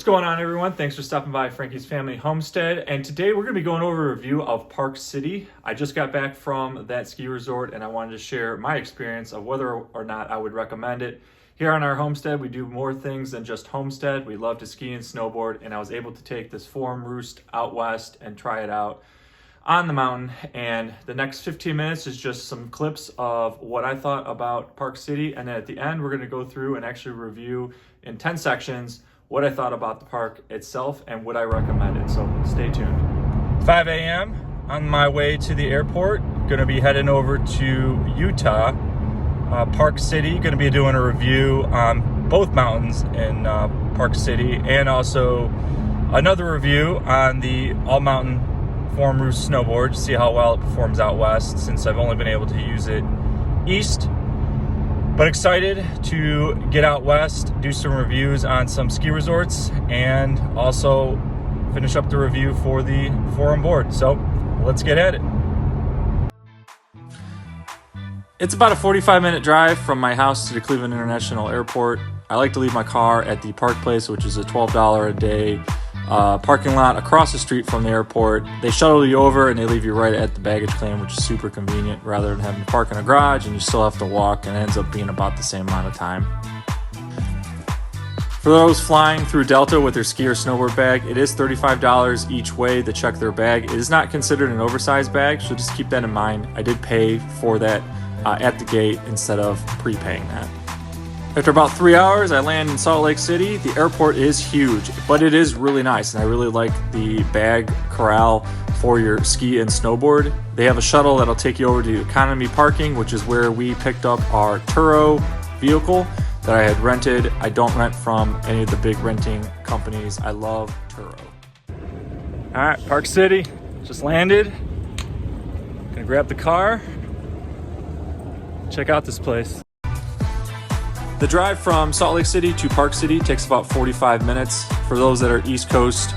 going on, everyone? Thanks for stopping by Frankie's Family Homestead. And today we're going to be going over a review of Park City. I just got back from that ski resort and I wanted to share my experience of whether or not I would recommend it. Here on our homestead, we do more things than just homestead. We love to ski and snowboard, and I was able to take this Forum Roost out west and try it out on the mountain. And the next 15 minutes is just some clips of what I thought about Park City. And then at the end, we're going to go through and actually review in 10 sections what I thought about the park itself and would I recommend it. So stay tuned. 5 a.m. on my way to the airport. Going to be heading over to Utah. Park City, going to be doing a review on both mountains in Park City, and also another review on the all-mountain Forum Roost snowboard, see how well it performs out west, since I've only been able to use it east. But excited to get out west, do some reviews on some ski resorts, and also finish up the review for the Forum board. So let's get at it. It's about a 45-minute drive from my house to the Cleveland International Airport. I like to leave my car at the Park Place, which is a $12 a day parking lot across the street from the airport. They shuttle you over and they leave you right at the baggage claim, which is super convenient, rather than having to park in a garage and you still have to walk, and it ends up being about the same amount of time. For those flying through Delta with their ski or snowboard bag, it is $35 each way to check their bag. It is not considered an oversized bag, so just keep that in mind. I did pay for that at the gate instead of prepaying that. After about 3 hours, I land in Salt Lake City. The airport is huge, but it is really nice, and I really like the bag corral for your ski and snowboard. They have a shuttle that'll take you over to economy parking, which is where we picked up our Turo vehicle that I had rented. I don't rent from any of the big renting companies. I love Turo. All right, Park City, just landed. Gonna grab the car. Check out this place. The drive from Salt Lake City to Park City takes about 45 minutes. For those that are East Coast,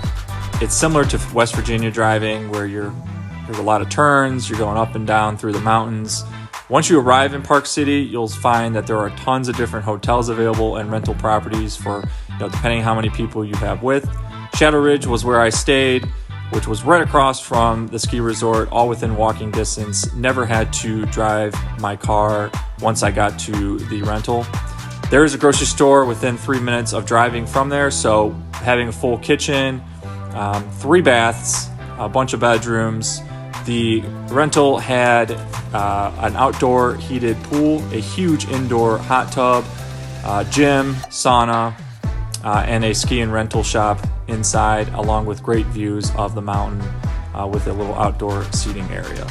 it's similar to West Virginia driving, where there's a lot of turns, you're going up and down through the mountains. Once you arrive in Park City, you'll find that there are tons of different hotels available and rental properties for, depending how many people you have with. Shadow Ridge was where I stayed, which was right across from the ski resort, all within walking distance. Never had to drive my car once I got to the rental. There is a grocery store within 3 minutes of driving from there, so having a full kitchen, 3 baths, a bunch of bedrooms. The rental had an outdoor heated pool, a huge indoor hot tub, gym, sauna, and a ski and rental shop inside, along with great views of the mountain with a little outdoor seating area.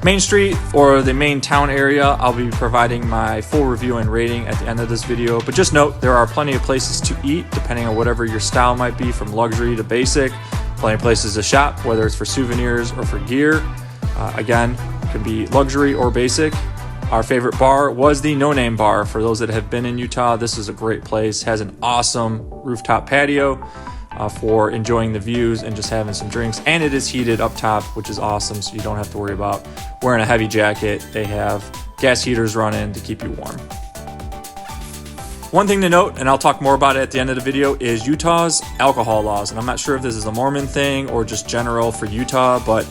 Main Street, or the main town area, I'll be providing my full review and rating at the end of this video, but just note there are plenty of places to eat depending on whatever your style might be, from luxury to basic. Plenty of places to shop, whether it's for souvenirs or for gear. Again, it can be luxury or basic. Our favorite bar was the No Name Bar. For those that have been in Utah, this is a great place. Has an awesome rooftop patio for enjoying the views and just having some drinks. And it is heated up top, which is awesome, so you don't have to worry about wearing a heavy jacket. They have gas heaters running to keep you warm. One thing to note, and I'll talk more about it at the end of the video, is Utah's alcohol laws. And I'm not sure if this is a Mormon thing or just general for Utah, but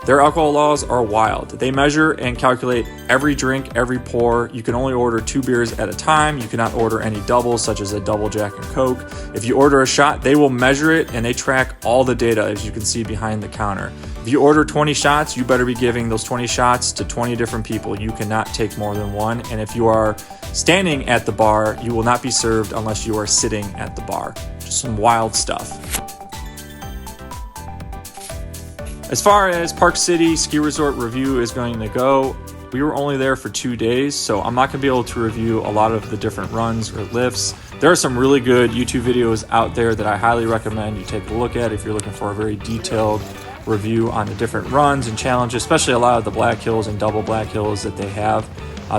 their alcohol laws are wild. They measure and calculate every drink, every pour. You can only order 2 beers at a time. You cannot order any doubles, such as a double Jack and Coke. If you order a shot, they will measure it and they track all the data, as you can see behind the counter. If you order 20 shots, you better be giving those 20 shots to 20 different people. You cannot take more than one. And if you are standing at the bar, you will not be served unless you are sitting at the bar. Just some wild stuff. As far as Park City Ski Resort review is going to go, we were only there for 2 days, so I'm not going to be able to review a lot of the different runs or lifts. There are some really good YouTube videos out there that I highly recommend you take a look at if you're looking for a very detailed review on the different runs and challenges, especially a lot of the Black Hills and double Black Hills that they have.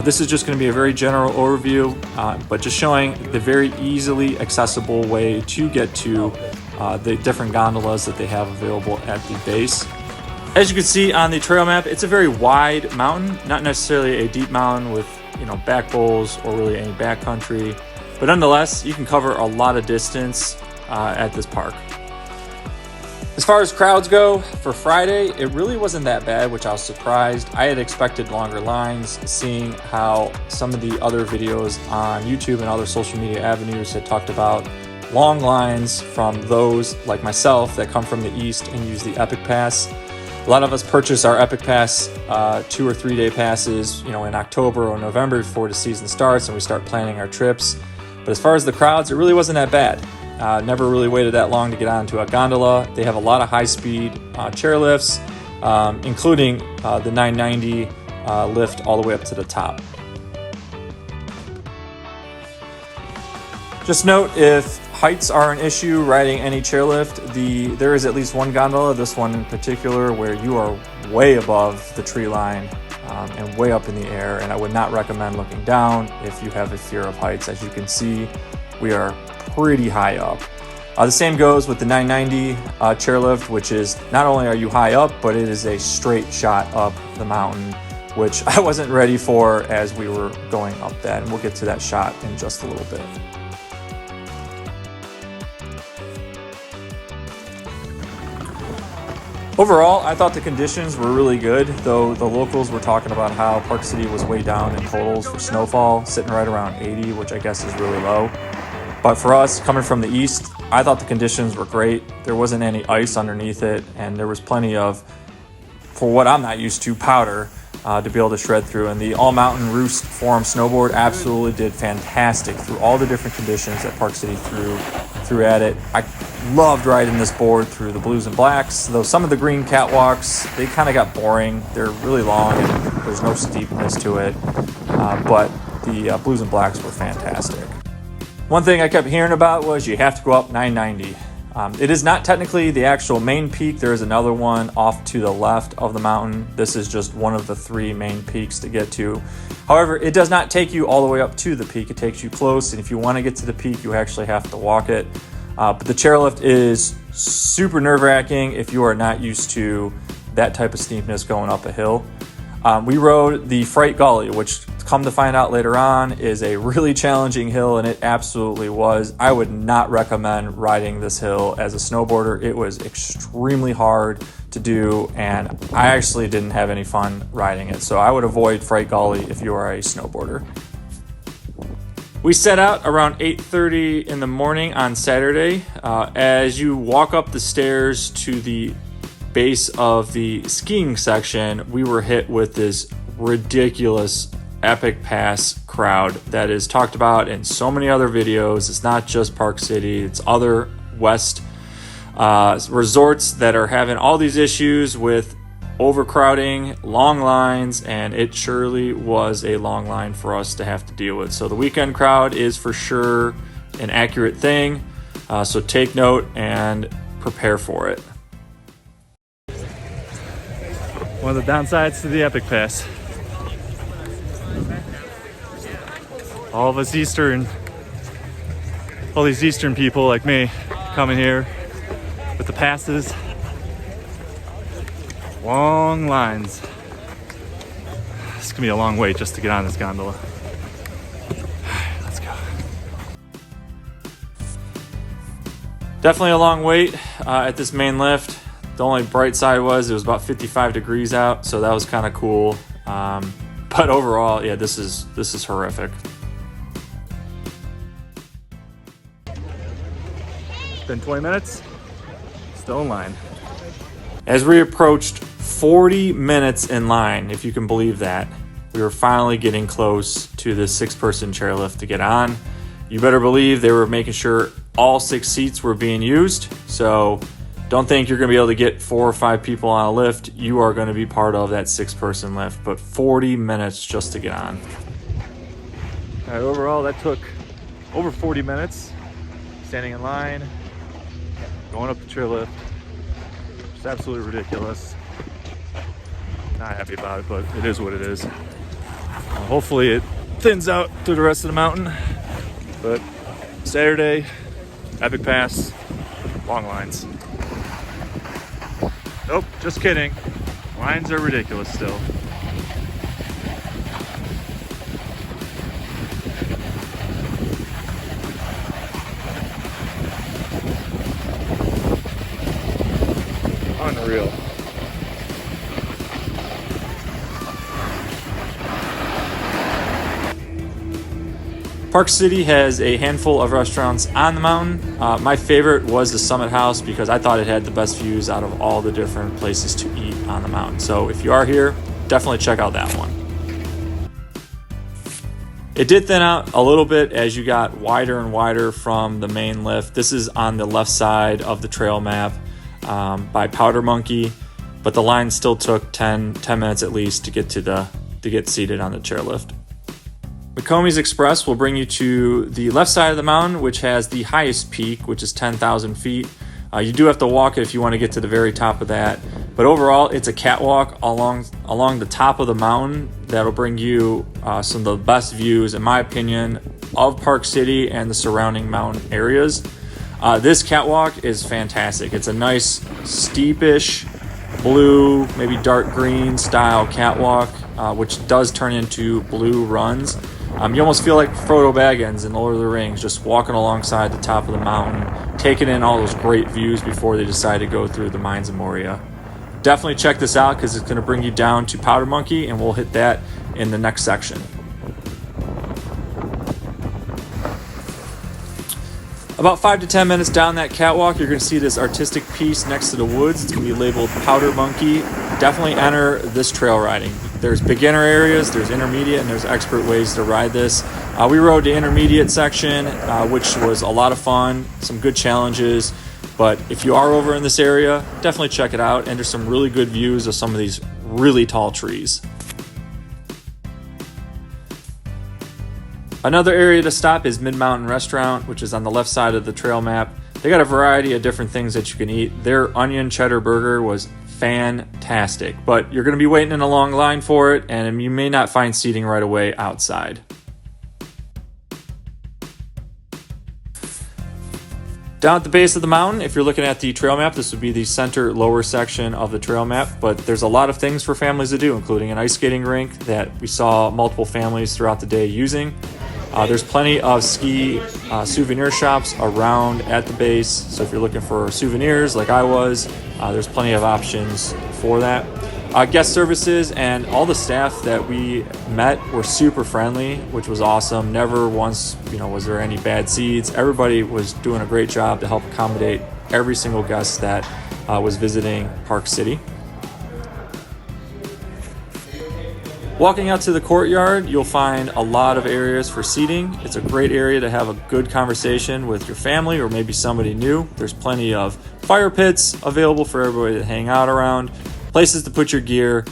This is just going to be a very general overview, but just showing the very easily accessible way to get to the different gondolas that they have available at the base. As you can see on the trail map, it's a very wide mountain, not necessarily a deep mountain with back bowls or really any backcountry. But nonetheless, you can cover a lot of distance at this park. As far as crowds go, for Friday, it really wasn't that bad, which I was surprised. I had expected longer lines, seeing how some of the other videos on YouTube and other social media avenues had talked about long lines from those like myself that come from the east and use the Epic Pass. A lot of us purchase our Epic Pass 2 or 3 day passes, in October or November before the season starts and we start planning our trips. But as far as the crowds, it really wasn't that bad. Never really waited that long to get onto a gondola. They have a lot of high-speed chairlifts, including the 990 lift all the way up to the top. Just note, if heights are an issue riding any chairlift, there is at least one gondola, this one in particular, where you are way above the tree line and way up in the air, and I would not recommend looking down if you have a fear of heights. As you can see, we are pretty high up. The same goes with the 990 chairlift, which is not only are you high up, but it is a straight shot up the mountain, which I wasn't ready for as we were going up that, and we'll get to that shot in just a little bit. Overall, I thought the conditions were really good, though the locals were talking about how Park City was way down in totals for snowfall, sitting right around 80, which I guess is really low. But for us, coming from the east, I thought the conditions were great. There wasn't any ice underneath it, and there was plenty of, for what I'm not used to, powder to be able to shred through. And the all-mountain roost form snowboard absolutely did fantastic through all the different conditions that Park City threw at it. I loved riding this board through the blues and blacks, though some of the green catwalks, they kind of got boring. They're really long and there's no steepness to it, but the blues and blacks were fantastic. One thing I kept hearing about was you have to go up 990. It is not technically the actual main peak. There is another one off to the left of the mountain. This is just one of the 3 main peaks to get to. However, it does not take you all the way up to the peak. It takes you close, and if you want to get to the peak, you actually have to walk it. But the chairlift is super nerve-wracking if you are not used to that type of steepness going up a hill. We rode the Fright Gully, which, come to find out later on, is a really challenging hill, and it absolutely was. I would not recommend riding this hill as a snowboarder. It was extremely hard to do, and I actually didn't have any fun riding it. So I would avoid Fright Gully if you are a snowboarder. We set out around 8:30 in the morning on Saturday. As you walk up the stairs to the base of the skiing section, we were hit with this ridiculous Epic Pass crowd that is talked about in so many other videos. It's not just Park City, it's other West resorts that are having all these issues with overcrowding, long lines, and it surely was a long line for us to have to deal with. So the weekend crowd is for sure an accurate thing, so take note and prepare for it. One of the downsides to the Epic Pass. All these Eastern people like me coming here with the passes. Long lines. It's gonna be a long wait just to get on this gondola. Let's go. Definitely a long wait at this main lift. The only bright side was it was about 55 degrees out, so that was kind of cool. But overall, yeah, this is horrific. It's been 20 minutes, still in line. As we approached 40 minutes in line, if you can believe that, we were finally getting close to the 6-person chairlift to get on. You better believe they were making sure all 6 seats were being used, so don't think you're going to be able to get 4 or 5 people on a lift. You are going to be part of that 6-person lift, but 40 minutes just to get on. All right, overall, that took over 40 minutes standing in line, going up the chairlift. It's absolutely ridiculous. Not happy about it, but it is what it is. Hopefully it thins out through the rest of the mountain, but Saturday, Epic Pass, long lines. Nope, just kidding. Lines are ridiculous still. real. Park City has a handful of restaurants on the mountain. My favorite was the Summit House because I thought it had the best views out of all the different places to eat on the mountain. So if you are here, definitely check out that one. It did thin out a little bit as you got wider and wider from the main lift. This is on the left side of the trail map by Powder Monkey, but the line still took 10 minutes at least to get seated on the chairlift. McConkey's Express will bring you to the left side of the mountain, which has the highest peak, which is 10,000 feet. You do have to walk it if you want to get to the very top of that. But overall, it's a catwalk along the top of the mountain that'll bring you some of the best views, in my opinion, of Park City and the surrounding mountain areas. This catwalk is fantastic. It's a nice, steepish, blue, maybe dark green style catwalk, which does turn into blue runs. You almost feel like Frodo Baggins in Lord of the Rings, just walking alongside the top of the mountain, taking in all those great views before they decide to go through the Mines of Moria. Definitely check this out because it's going to bring you down to Powder Monkey, and we'll hit that in the next section. About 5 to 10 minutes down that catwalk, you're going to see this artistic piece next to the woods. It's going to be labeled Powder Monkey. Definitely enter this trail riding. There's beginner areas, there's intermediate, and there's expert ways to ride this. We rode the intermediate section, which was a lot of fun, some good challenges. But if you are over in this area, definitely check it out. And there's some really good views of some of these really tall trees. Another area to stop is Mid-Mountain Restaurant, which is on the left side of the trail map. They got a variety of different things that you can eat. Their onion cheddar burger was fantastic, but you're going to be waiting in a long line for it, and you may not find seating right away outside. Down at the base of the mountain, if you're looking at the trail map, this would be the center lower section of the trail map, but there's a lot of things for families to do, including an ice skating rink that we saw multiple families throughout the day using. There's plenty of ski souvenir shops around at the base, so if you're looking for souvenirs like I was, there's plenty of options for that. Guest services and all the staff that we met were super friendly, which was awesome. Never once, was there any bad seeds. Everybody was doing a great job to help accommodate every single guest that was visiting Park City. Walking out to the courtyard, you'll find a lot of areas for seating. It's a great area to have a good conversation with your family or maybe somebody new. There's plenty of fire pits available for everybody to hang out around, places to put your gear,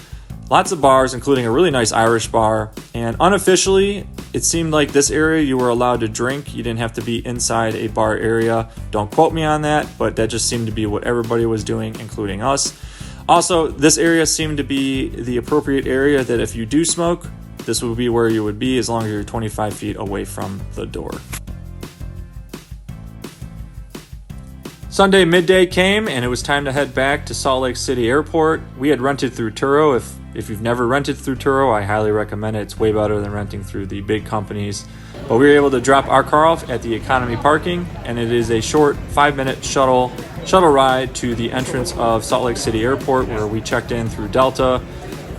lots of bars, including a really nice Irish bar. And unofficially, it seemed like this area you were allowed to drink. You didn't have to be inside a bar area. Don't quote me on that, but that just seemed to be what everybody was doing, including us. Also, this area seemed to be the appropriate area that if you do smoke, this would be where you would be as long as you're 25 feet away from the door. Sunday midday came and it was time to head back to Salt Lake City Airport. We had rented through Turo. If you've never rented through Turo, I highly recommend it. It's way better than renting through the big companies. But we were able to drop our car off at the economy parking, and it is a short 5-minute shuttle ride to the entrance of Salt Lake City Airport, where we checked in through Delta.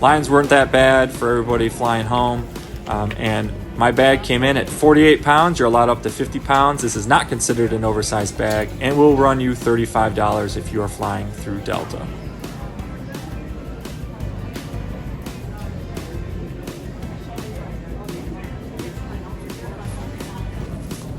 Lines weren't that bad for everybody flying home, and my bag came in at 48 pounds. You're allowed up to 50 pounds. This is not considered an oversized bag and will run you $35 if you are flying through Delta.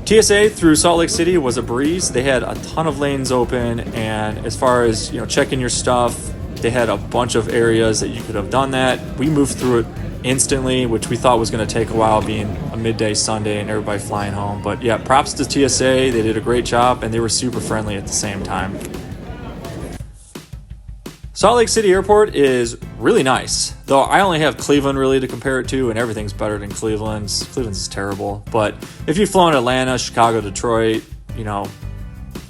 TSA through Salt Lake City was a breeze. They had a ton of lanes open, and as far as checking your stuff, they had a bunch of areas that you could have done that. We moved through it instantly, which we thought was going to take a while being a midday Sunday and everybody flying home. But yeah, props to TSA. They did a great job, and they were super friendly at the same time. Salt Lake City Airport is really nice, though I only have Cleveland really to compare it to, and everything's better than Cleveland's. Cleveland's is terrible. But if you've flown Atlanta, Chicago, Detroit,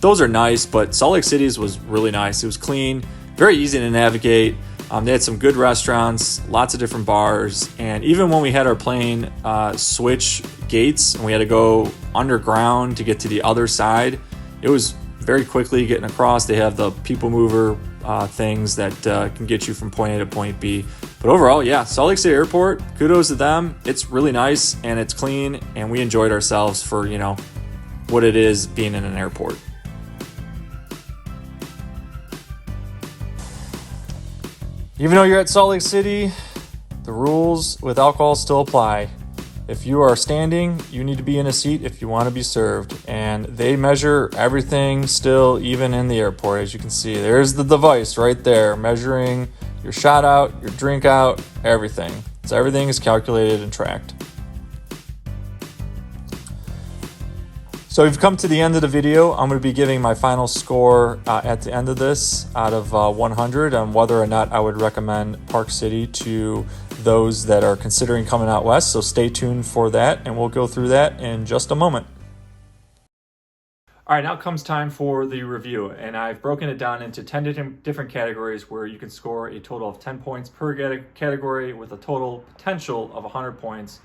those are nice, but Salt Lake City's was really nice. It was clean, very easy to navigate. They had some good restaurants, lots of different bars, and even when we had our plane switch gates and we had to go underground to get to the other side, it was very quickly getting across. They have the people mover things that can get you from point A to point B. But overall, yeah, Salt Lake City Airport, kudos to them. It's really nice and it's clean, and we enjoyed ourselves for, you know, what it is being in an airport. Even though you're at Salt Lake City, the rules with alcohol still apply. If you are standing, you need to be in a seat if you want to be served. And they measure everything still, even in the airport. As you can see, there's the device right there measuring your shot out, your drink out, everything. So everything is calculated and tracked. So we've come to the end of the video. I'm going to be giving my final score at the end of this out of 100 on whether or not I would recommend Park City to those that are considering coming out west. So stay tuned for that, and we'll go through that in just a moment. All right, now comes time for the review, and I've broken it down into 10 different categories where you can score a total of 10 points per category with a total potential of 100 points.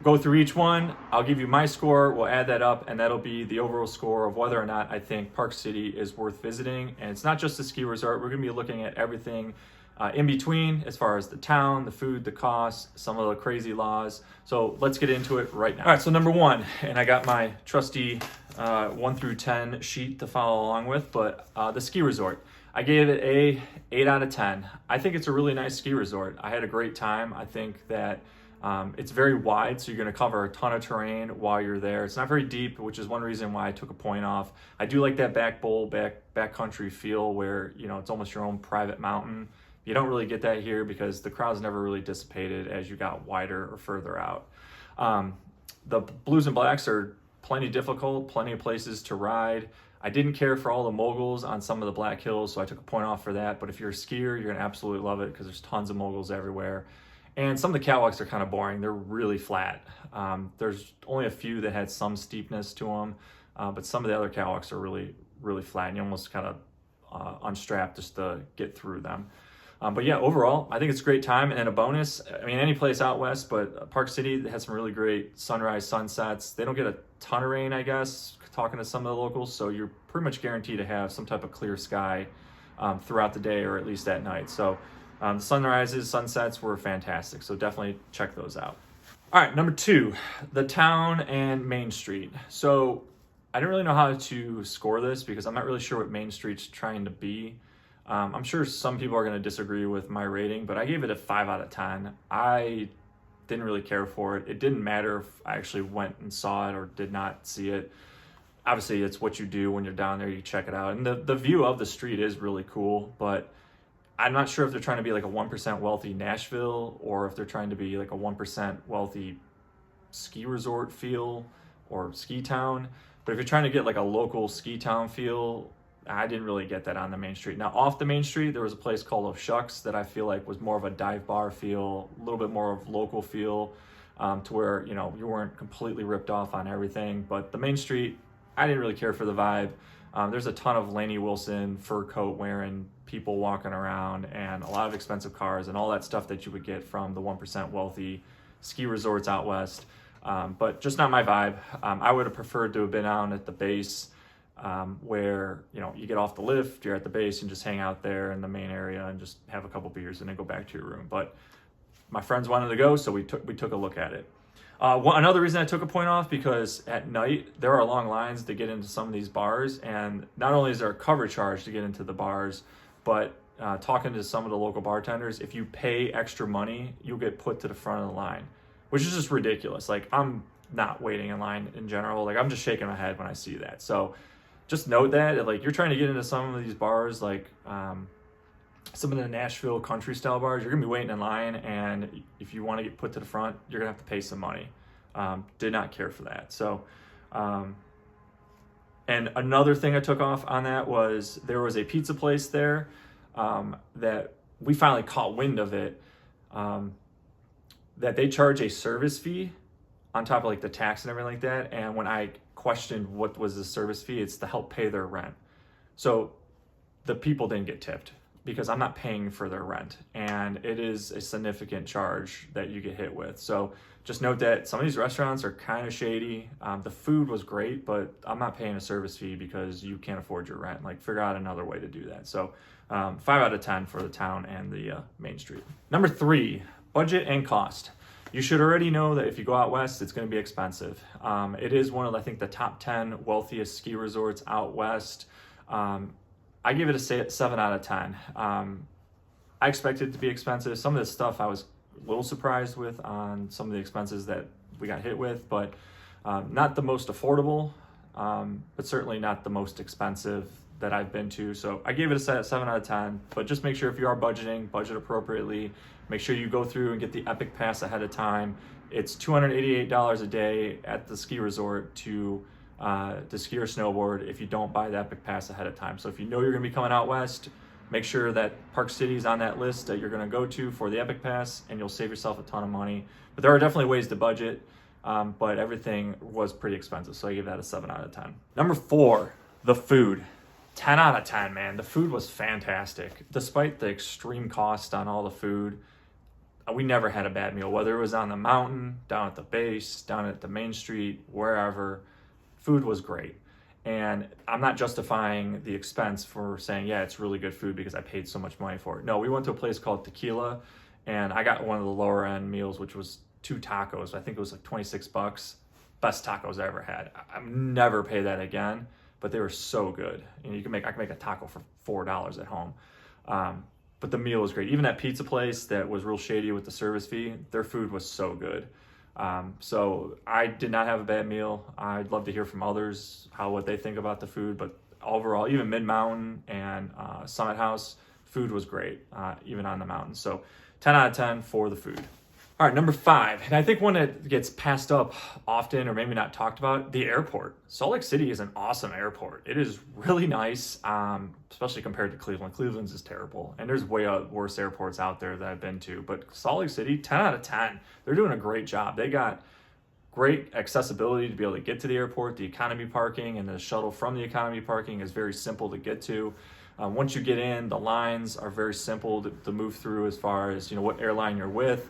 Go through each one. I'll give you my score. We'll add that up, and that'll be the overall score of whether or not I think Park City is worth visiting. And it's not just a ski resort. We're going to be looking at everything in between, as far as the town, the food, the costs, some of the crazy laws. So let's get into it right now. All right, so number one, and I got my trusty 1 through 10 sheet to follow along with, but the ski resort. I gave it a 8 out of 10. I think it's a really nice ski resort. I had a great time. I think that it's very wide, so you're going to cover a ton of terrain while you're there. It's not very deep, which is one reason why I took a point off. I do like that back bowl, backcountry feel where, you know, it's almost your own private mountain. You don't really get that here because the crowds never really dissipated as you got wider or further out. The blues and blacks are plenty difficult, plenty of places to ride. I didn't care for all the moguls on some of the black hills, so I took a point off for that. But if you're a skier, you're gonna absolutely love it because there's tons of moguls everywhere. And some of the catwalks are kind of boring. They're really flat. There's only a few that had some steepness to them, but some of the other catwalks are really, really flat, and you almost kind of unstrap just to get through them. But yeah, overall, I think it's a great time. And then a bonus, I mean, any place out west, but Park City has some really great sunrise, sunsets. They don't get a ton of rain, I guess, talking to some of the locals. So you're pretty much guaranteed to have some type of clear sky throughout the day, or at least at night. So the sunrises, sunsets were fantastic. So definitely check those out. All right, number 2, the town and Main Street. So I didn't really know how to score this because I'm not really sure what Main Street's trying to be. I'm sure some people are going to disagree with my rating, but I gave it a 5 out of 10. I didn't really care for it. It didn't matter if I actually went and saw it or did not see it. Obviously, it's what you do when you're down there. You check it out. And the view of the street is really cool, but I'm not sure if they're trying to be like a 1% wealthy Nashville or if they're trying to be like a 1% wealthy ski resort feel or ski town. But if you're trying to get like a local ski town feel, I didn't really get that on the Main Street. Now, off the Main Street, there was a place called Shuttles that I feel like was more of a dive bar feel, a little bit more of local feel, to where, you know, you weren't completely ripped off on everything. But the Main Street, I didn't really care for the vibe. There's a ton of Lainey Wilson fur coat wearing people walking around and a lot of expensive cars and all that stuff that you would get from the 1% wealthy ski resorts out west. But just not my vibe. I would have preferred to have been out at the base, where, you know, you get off the lift, you're at the base and just hang out there in the main area and just have a couple beers and then go back to your room. But my friends wanted to go, so we took a look at it. Another reason I took a point off, because at night there are long lines to get into some of these bars, and not only is there a cover charge to get into the bars, but talking to some of the local bartenders, if you pay extra money, you'll get put to the front of the line, which is just ridiculous. Like, I'm not waiting in line in general. Like, I'm just shaking my head when I see that. So just note that, like, you're trying to get into some of these bars, like some of the Nashville country style bars, you're gonna be waiting in line, and if you want to get put to the front, you're gonna have to pay some money. Did not care for that. So, and another thing I took off on that was there was a pizza place there that we finally caught wind of it, that they charge a service fee on top of like the tax and everything like that. And when I questioned what was the service fee, it's to help pay their rent. So the people didn't get tipped because I'm not paying for their rent, and it is a significant charge that you get hit with. So just note that some of these restaurants are kind of shady. The food was great, but I'm not paying a service fee because you can't afford your rent. Like, figure out another way to do that. So 5 out of 10 for the town and the main street. Number 3, budget and cost. You should already know that if you go out west, it's going to be expensive. It is one of, I think, the top 10 wealthiest ski resorts out west. I give it a 7 out of 10. I expected it to be expensive. Some of this stuff I was a little surprised with on some of the expenses that we got hit with, but not the most affordable, but certainly not the most expensive that I've been to. So I gave it a 7 out of 10, but just make sure if you are budgeting, budget appropriately. Make sure you go through and get the Epic Pass ahead of time. It's $288 a day at the ski resort to ski or snowboard if you don't buy the Epic Pass ahead of time. So if you know you're gonna be coming out west, make sure that Park City is on that list that you're gonna go to for the Epic Pass, and you'll save yourself a ton of money. But there are definitely ways to budget, but everything was pretty expensive, so I give that a 7 out of 10. Number 4, the food. 10 out of 10, man. The food was fantastic. Despite the extreme cost on all the food, we never had a bad meal, whether it was on the mountain, down at the base, down at the main street, wherever. Food was great. And I'm not justifying the expense for saying, yeah, it's really good food because I paid so much money for it. No, we went to a place called Tequila, and I got one of the lower end meals, which was 2 tacos. I think it was like 26 bucks. Best tacos I ever had. I'll never pay that again, but they were so good. And I can make a taco for $4 at home. But the meal was great. Even that pizza place that was real shady with the service fee, their food was so good. So I did not have a bad meal. I'd love to hear from others what they think about the food, but overall, even Mid-Mountain and Summit House, food was great, even on the mountain. So 10 out of 10 for the food. All right, number 5, and I think one that gets passed up often or maybe not talked about, the airport. Salt Lake City is an awesome airport. It is really nice, especially compared to Cleveland. Cleveland's is terrible, and there's way worse airports out there that I've been to, but Salt Lake City, 10 out of 10. They're doing a great job. They got great accessibility to be able to get to the airport, the economy parking, and the shuttle from the economy parking is very simple to get to. Once you get in, the lines are very simple to move through as far as what airline you're with.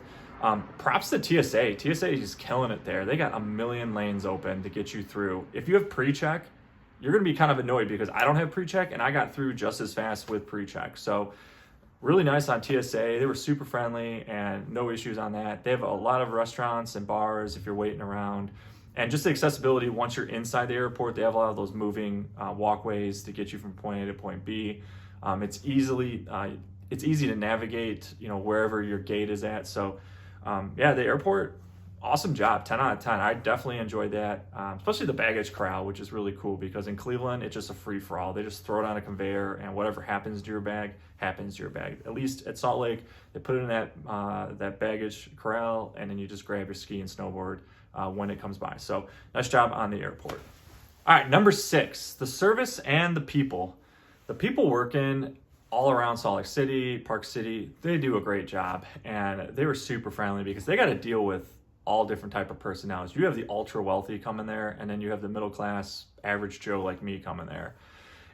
Props to TSA. TSA is killing it there. They got a million lanes open to get you through. If you have pre-check, you're going to be kind of annoyed because I don't have pre-check, and I got through just as fast with pre-check. So really nice on TSA. They were super friendly and no issues on that. They have a lot of restaurants and bars if you're waiting around. And just the accessibility, once you're inside the airport, they have a lot of those moving walkways to get you from point A to point B. It's easy to navigate, wherever your gate is at. So yeah, the airport, awesome job, 10 out of 10. I definitely enjoyed that, especially the baggage corral, which is really cool because in Cleveland, it's just a free-for-all. They just throw it on a conveyor, and whatever happens to your bag, happens to your bag. At least at Salt Lake, they put it in that baggage corral, and then you just grab your ski and snowboard when it comes by. So nice job on the airport. All right, number 6, the service and the people. The people working all around Salt Lake City, Park City, they do a great job, and they were super friendly because they got to deal with all different type of personalities. You have the ultra wealthy coming there, and then you have the middle class, average Joe like me coming there,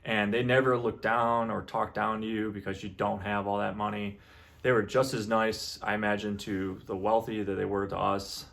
and they never look down or talk down to you because you don't have all that money. They were just as nice, I imagine, to the wealthy that they were to us.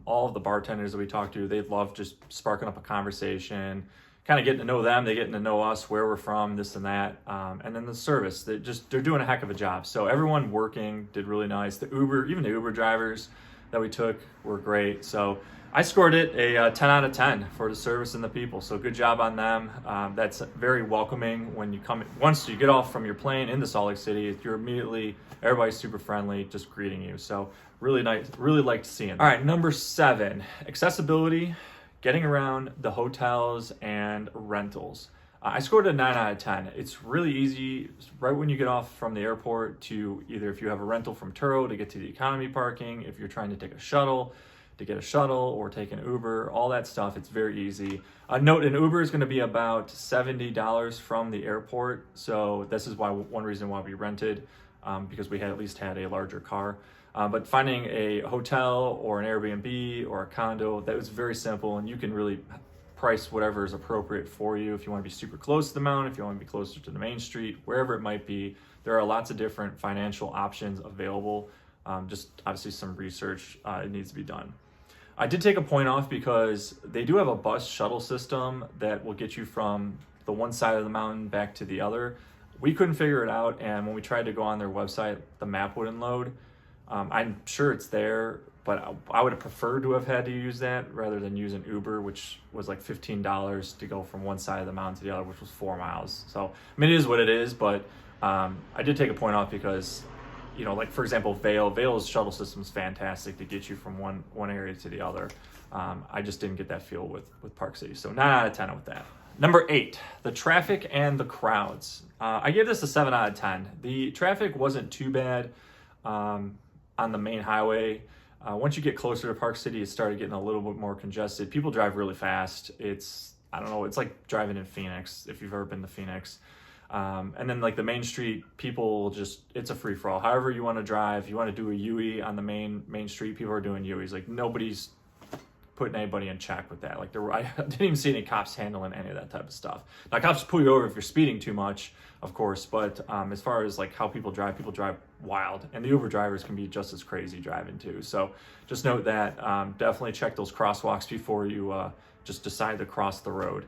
All of the bartenders that we talked to, they loved just sparking up a conversation, kind of getting to know them, they getting to know us, where we're from, this and that. And then the service, they're doing a heck of a job. So everyone working did really nice. Even the Uber drivers that we took were great. So I scored it a 10 out of 10 for the service and the people. So good job on them. That's very welcoming when you come. Once you get off from your plane into Salt Lake City, everybody's super friendly, just greeting you. So really nice, really liked seeing. All right, number 7, accessibility. Getting around the hotels and rentals. I scored a 9 out of 10. It's really easy right when you get off from the airport to either if you have a rental from Turo to get to the economy parking, if you're trying to take a shuttle, to get a shuttle or take an Uber, all that stuff, it's very easy. Note, an Uber is going to be about $70 from the airport. So this is one reason why we rented, because we at least had a larger car. But finding a hotel or an Airbnb or a condo, that was very simple, and you can really price whatever is appropriate for you. If you want to be super close to the mountain, if you want to be closer to the main street, wherever it might be, there are lots of different financial options available. Just obviously some research it needs to be done. I did take a point off because they do have a bus shuttle system that will get you from the one side of the mountain back to the other. We couldn't figure it out, and when we tried to go on their website, the map wouldn't load. I'm sure it's there, but I would have preferred to have had to use that rather than use an Uber, which was like $15 to go from one side of the mountain to the other, which was 4 miles. So, I mean, it is what it is, but I did take a point off because, you know, like for example, Vail's shuttle system is fantastic to get you from one area to the other. I just didn't get that feel with Park City. So 9 out of 10 with that. Number 8, the traffic and the crowds. I gave this a 7 out of 10. The traffic wasn't too bad on the main highway. Once you get closer to Park City, it started getting a little bit more congested. People drive really fast. I don't know, it's like driving in Phoenix, if you've ever been to Phoenix. And then like the main street, people just, it's a free for all. However you want to drive, you want to do a U-E on the main street, people are doing U-Es. Like nobody's putting anybody in check with that. Like I didn't even see any cops handling any of that type of stuff. Now cops pull you over if you're speeding too much, of course, but as far as like how people drive wild, and the Uber drivers can be just as crazy driving too. So just note that, definitely check those crosswalks before you just decide to cross the road.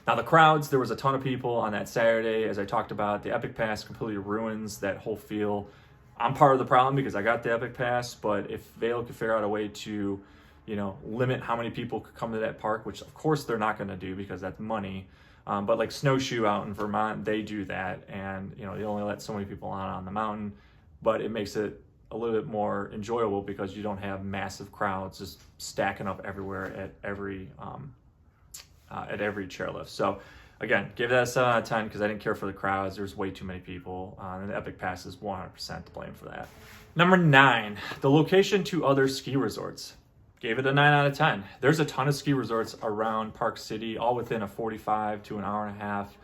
Now the crowds, there was a ton of people on that Saturday. As I talked about, the Epic Pass completely ruins that whole feel. I'm part of the problem because I got the Epic Pass, but if Vail could figure out a way to, you know, limit how many people could come to that park, which of course they're not going to do because that's money. But like Snowshoe out in Vermont, they do that, and you know they only let so many people on the mountain, but it makes it a little bit more enjoyable because you don't have massive crowds just stacking up everywhere at every chairlift. So again, give that a 7 out of 10 because I didn't care for the crowds. There's way too many people, and the Epic Pass is 100% to blame for that. Number 9, the location to other ski resorts. Gave it a 9 out of 10. There's a ton of ski resorts around Park City, all within a 45 to an hour and a half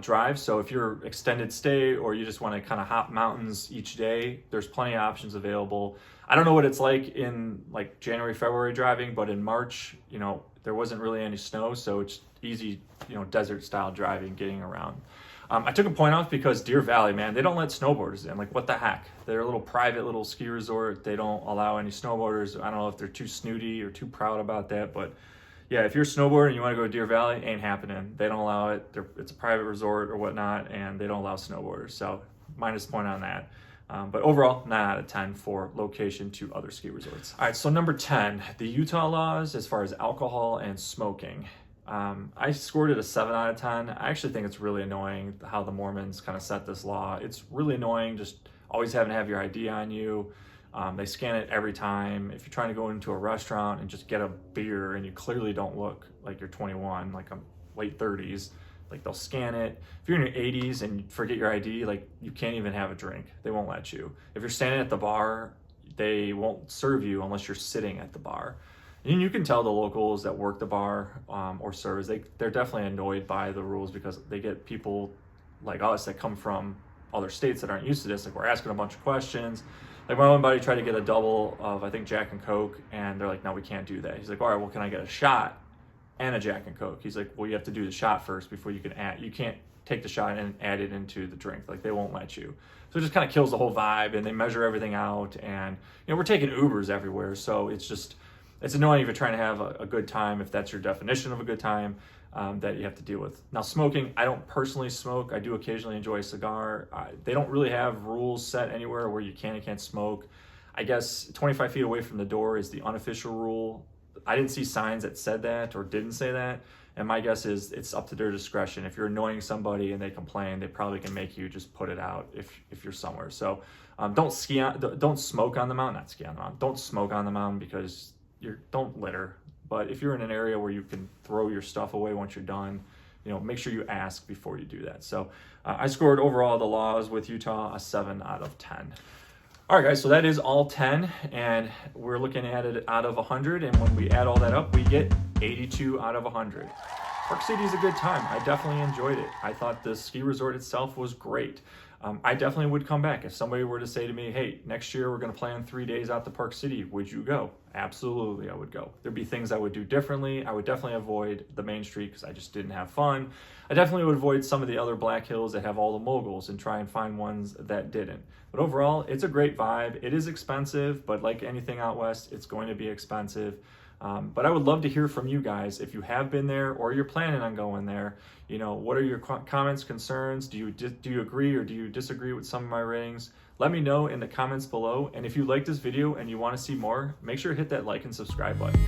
drive. So if you're extended stay or you just want to kind of hop mountains each day, there's plenty of options available. I don't know what it's like in like January, February driving, but in March, you know, there wasn't really any snow, so it's easy, you know, desert style driving, getting around. I took a point off because Deer Valley, man, they don't let snowboarders in. Like, what the heck? They're a little private little ski resort. They don't allow any snowboarders. I don't know if they're too snooty or too proud about that, but yeah, if you're a snowboarder and you want to go to Deer Valley, ain't happening. They don't allow it. It's a private resort or whatnot, and they don't allow snowboarders. So minus point on that. But overall, 9 out of 10 for location to other ski resorts. All right, so number 10, the Utah laws as far as alcohol and smoking. I scored it a 7 out of 10. I actually think it's really annoying how the Mormons kind of set this law. It's really annoying just always having to have your ID on you. They scan it every time. If you're trying to go into a restaurant and just get a beer and you clearly don't look like you're 21, like I'm late 30s, like they'll scan it. If you're in your 80s and you forget your ID, like you can't even have a drink. They won't let you. If you're standing at the bar, they won't serve you unless you're sitting at the bar. And you can tell the locals that work the bar or servers, they're definitely annoyed by the rules because they get people like us that come from other states that aren't used to this. Like, we're asking a bunch of questions. Like, my one buddy tried to get a double of, I think, Jack and Coke, and they're like, no, we can't do that. He's like, all right, well, can I get a shot and a Jack and Coke? He's like, well, you have to do the shot first before you can add. You can't take the shot and add it into the drink. Like, they won't let you. So it just kind of kills the whole vibe, and they measure everything out. And, you know, we're taking Ubers everywhere, so it's annoying if you're trying to have a good time, if that's your definition of a good time, that you have to deal with. Now, smoking, I don't personally smoke. I do occasionally enjoy a cigar. They don't really have rules set anywhere where you can and can't smoke. I guess 25 feet away from the door is the unofficial rule. I didn't see signs that said that or didn't say that. And my guess is it's up to their discretion. If you're annoying somebody and they complain, they probably can make you just put it out if you're somewhere. So don't smoke on the mountain, not ski on the mountain. Don't smoke on the mountain because don't litter. But if you're in an area where you can throw your stuff away once you're done, you know, make sure you ask before you do that. So I scored overall the laws with Utah a 7 out of 10. All right, guys, so that is all 10, and we're looking at it out of 100, and when we add all that up, we get 82 out of 100. Park City is a good time. I definitely enjoyed it. I thought the ski resort itself was great. I definitely would come back. If somebody were to say to me, hey, next year we're going to plan 3 days out to Park City, would you go? Absolutely, I would go. There'd be things I would do differently. I would definitely avoid the main street because I just didn't have fun. I definitely would avoid some of the other Black Hills that have all the moguls and try and find ones that didn't. But overall, it's a great vibe. It is expensive, but like anything out west, it's going to be expensive. But I would love to hear from you guys if you have been there or you're planning on going there. You know, what are your comments, concerns? Do you agree or do you disagree with some of my ratings? Let me know in the comments below. And if you like this video and you want to see more, make sure to hit that like and subscribe button.